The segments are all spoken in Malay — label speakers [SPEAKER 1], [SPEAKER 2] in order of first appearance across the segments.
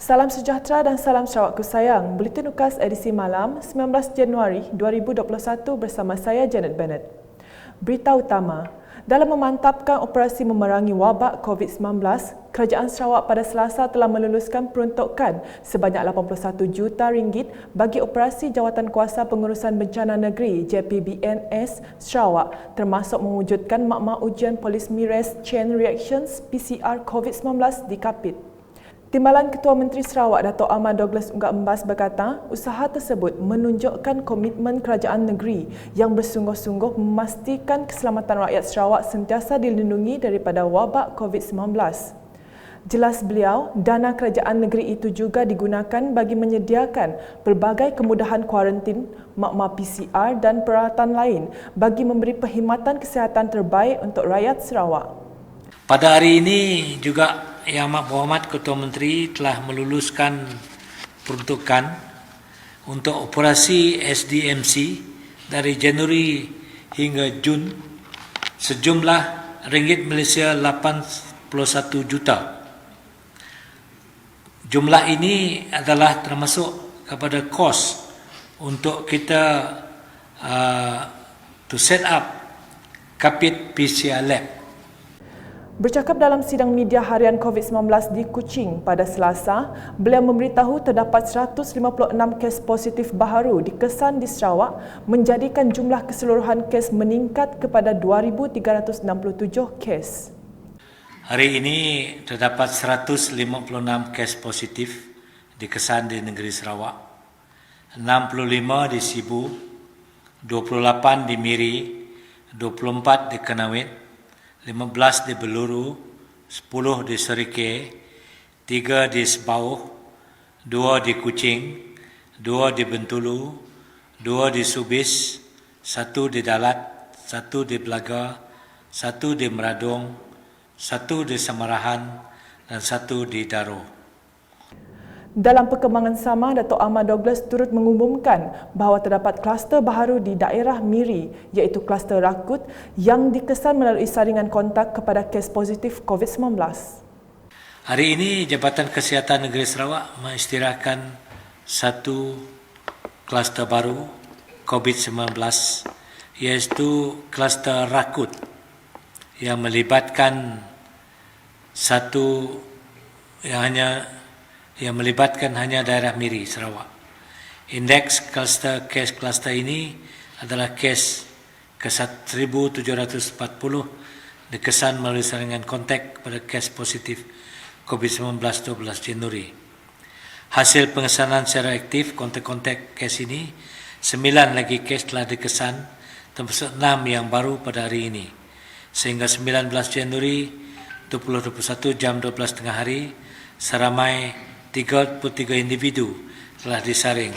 [SPEAKER 1] Salam sejahtera dan salam Sarawakku sayang. Buletin UKAS edisi malam 19 Januari 2021 bersama saya Janet Bennett. Berita utama, dalam memantapkan operasi memerangi wabak COVID-19, Kerajaan Sarawak pada Selasa telah meluluskan peruntukan sebanyak RM81 juta bagi operasi Jawatankuasa Pengurusan Bencana Negeri JPBNS Sarawak, termasuk mewujudkan makmal ujian Polymerase Chain Reactions PCR COVID-19 di Kapit. Timbalan Ketua Menteri Sarawak Dato' Ahmad Douglas Unggat Embas berkata, usaha tersebut menunjukkan komitmen kerajaan negeri yang bersungguh-sungguh memastikan keselamatan rakyat Sarawak sentiasa dilindungi daripada wabak COVID-19. Jelas beliau, dana kerajaan negeri itu juga digunakan bagi menyediakan pelbagai kemudahan kuarantin, makmal PCR dan peralatan lain bagi memberi perkhidmatan kesihatan terbaik untuk rakyat Sarawak.
[SPEAKER 2] Pada hari ini juga Yang Amat Berhormat Ketua Menteri telah meluluskan peruntukan untuk operasi SDMC dari Januari hingga Jun sejumlah ringgit Malaysia 81 juta. Jumlah ini adalah termasuk kepada kos untuk kita to set up Kapit PCR Lab.
[SPEAKER 1] Bercakap dalam sidang media harian COVID-19 di Kuching pada Selasa, beliau memberitahu terdapat 156 kes positif baharu dikesan di Sarawak, menjadikan jumlah keseluruhan kes meningkat kepada 2,367 kes.
[SPEAKER 2] Hari ini terdapat 156 kes positif dikesan di negeri Sarawak, 65 di Sibu, 28 di Miri, 24 di Kenawit, 15 di Beluru, 10 di Serike, 3 di Sebauh, 2 di Kuching, 2 di Bentulu, 2 di Subis, 1 di Dalat, 1 di Belaga, 1 di Meradong, 1 di Samarahan dan 1 di Daro.
[SPEAKER 1] Dalam perkembangan sama, Dato' Ahmad Douglas turut mengumumkan bahawa terdapat kluster baharu di daerah Miri, iaitu kluster Rakut yang dikesan melalui saringan kontak kepada kes positif COVID-19.
[SPEAKER 2] Hari ini Jabatan Kesihatan Negeri Sarawak mengisytiharkan satu kluster baru COVID-19, iaitu kluster Rakut yang melibatkan hanya daerah Miri, Sarawak. Indeks kes kluster ini adalah kes ke-1740 dikesan melalui saringan kontak pada kes positif COVID-19 12 Januari. Hasil pengesanan secara aktif kontak-kontak kes ini, 9 lagi kes telah dikesan, termasuk 6 yang baru pada hari ini. Sehingga 19 Januari 2021 jam 12 tengah hari, seramai 33 individu telah disaring.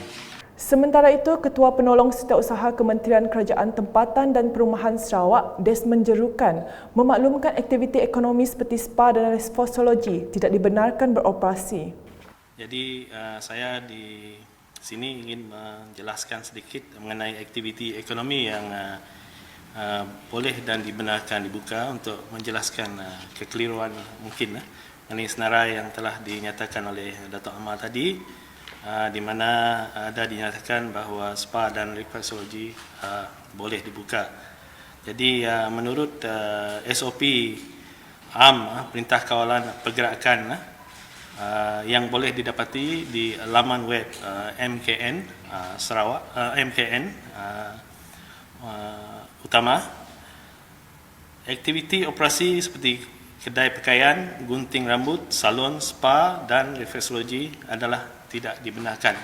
[SPEAKER 1] Sementara itu, Ketua Penolong Setiausaha Kementerian Kerajaan Tempatan dan Perumahan Sarawak, Desmond Jerukan, memaklumkan aktiviti ekonomi seperti spa dan reflexologi tidak dibenarkan beroperasi.
[SPEAKER 3] Jadi saya di sini ingin menjelaskan sedikit mengenai aktiviti ekonomi yang boleh dan dibenarkan dibuka untuk menjelaskan kekeliruan mungkin mengenai senarai yang telah dinyatakan oleh Dato' Ahmad tadi, di mana ada dinyatakan bahawa spa dan reflexologi boleh dibuka. Jadi menurut SOP AM, Perintah Kawalan Pergerakan, yang boleh didapati di laman web MKN Sarawak, MKN utama, aktiviti operasi seperti kedai pakaian, gunting rambut, salon, spa dan reflexologi adalah tidak dibenarkan.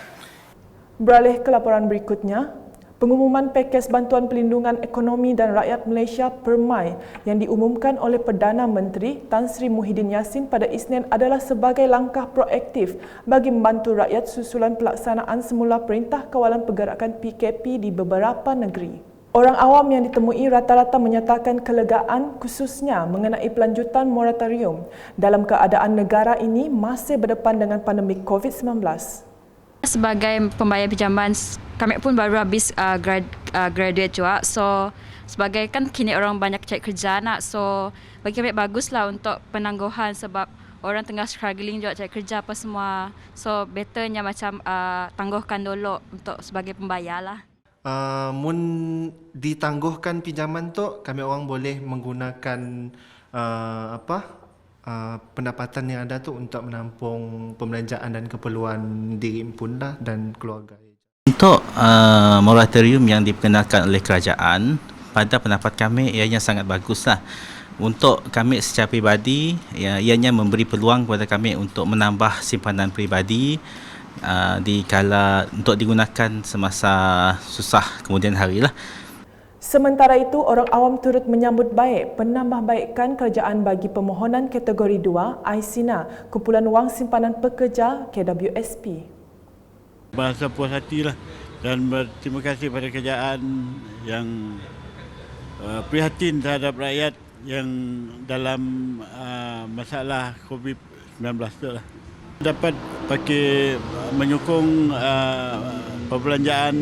[SPEAKER 1] Beralih ke laporan berikutnya, pengumuman pakej bantuan pelindungan ekonomi dan rakyat Malaysia PERMAI yang diumumkan oleh Perdana Menteri Tan Sri Muhyiddin Yassin pada Isnin adalah sebagai langkah proaktif bagi membantu rakyat susulan pelaksanaan semula Perintah Kawalan Pergerakan PKP di beberapa negeri. Orang awam yang ditemui rata-rata menyatakan kelegaan khususnya mengenai pelanjutan moratorium dalam keadaan negara ini masih berdepan dengan pandemik COVID-19.
[SPEAKER 4] Sebagai pembayar pinjaman, kami pun baru habis graduate juga. So, sebagai kan kini orang banyak cari kerja nak. So, bagi kami baguslah untuk penangguhan sebab orang tengah struggling juga cari kerja apa semua. So betternya macam tangguhkan dulu untuk sebagai pembayar lah.
[SPEAKER 5] Mun ditangguhkan pinjaman tu, kami orang boleh menggunakan pendapatan yang ada tu untuk menampung pembelanjaan dan keperluan diri pun lah dan keluarga.
[SPEAKER 6] Untuk moratorium yang diperkenalkan oleh kerajaan, pada pendapat kami ianya sangat baguslah. Untuk kami secara peribadi, ianya memberi peluang kepada kami untuk menambah simpanan peribadi untuk digunakan semasa susah kemudian hari lah.
[SPEAKER 1] Sementara itu, orang awam turut menyambut baik penambahbaikan kerajaan bagi permohonan kategori 2 AISINA, Kumpulan Wang Simpanan Pekerja KWSP.
[SPEAKER 7] Bahasa puas hatilah dan berterima kasih pada kerajaan yang prihatin terhadap rakyat yang dalam masalah COVID-19 tu lah. Dapat pakai menyokong perbelanjaan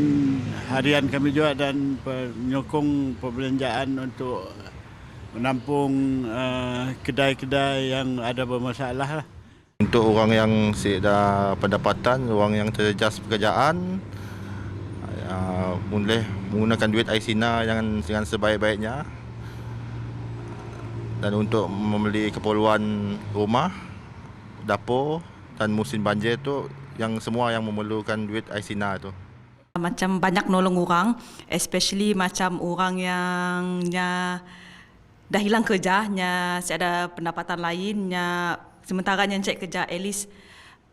[SPEAKER 7] harian kami juga dan menyokong perbelanjaan untuk menampung kedai-kedai yang ada bermasalah lah.
[SPEAKER 8] Untuk orang yang ada pendapatan, orang yang terjejas pekerjaan, boleh menggunakan duit AISINA dengan sebaik-baiknya. Dan untuk membeli keperluan rumah, dapur dan musim banjir tu, yang semua yang memerlukan duit AISINA tu.
[SPEAKER 9] Macam banyak nolong orang, especially macam orang yang dah hilang kerja, ada pendapatan lain, sementara yang cari kerja, at least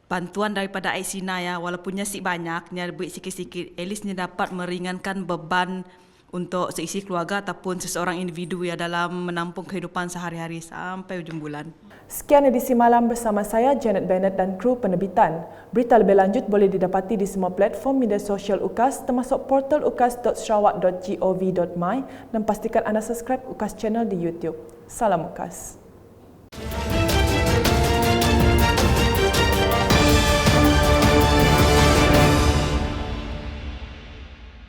[SPEAKER 9] bantuan daripada AISINA ya, walaupun si banyak, duit sikit-sikit, at least dapat meringankan beban untuk seisi keluarga ataupun seseorang individu ya dalam menampung kehidupan sehari-hari sampai ujung bulan.
[SPEAKER 1] Sekian edisi malam bersama saya Janet Bennett dan kru penerbitan. Berita lebih lanjut boleh didapati di semua platform media sosial UKAS termasuk portal ukas.sarawak.gov.my dan pastikan anda subscribe UKAS channel di YouTube. Salam UKAS.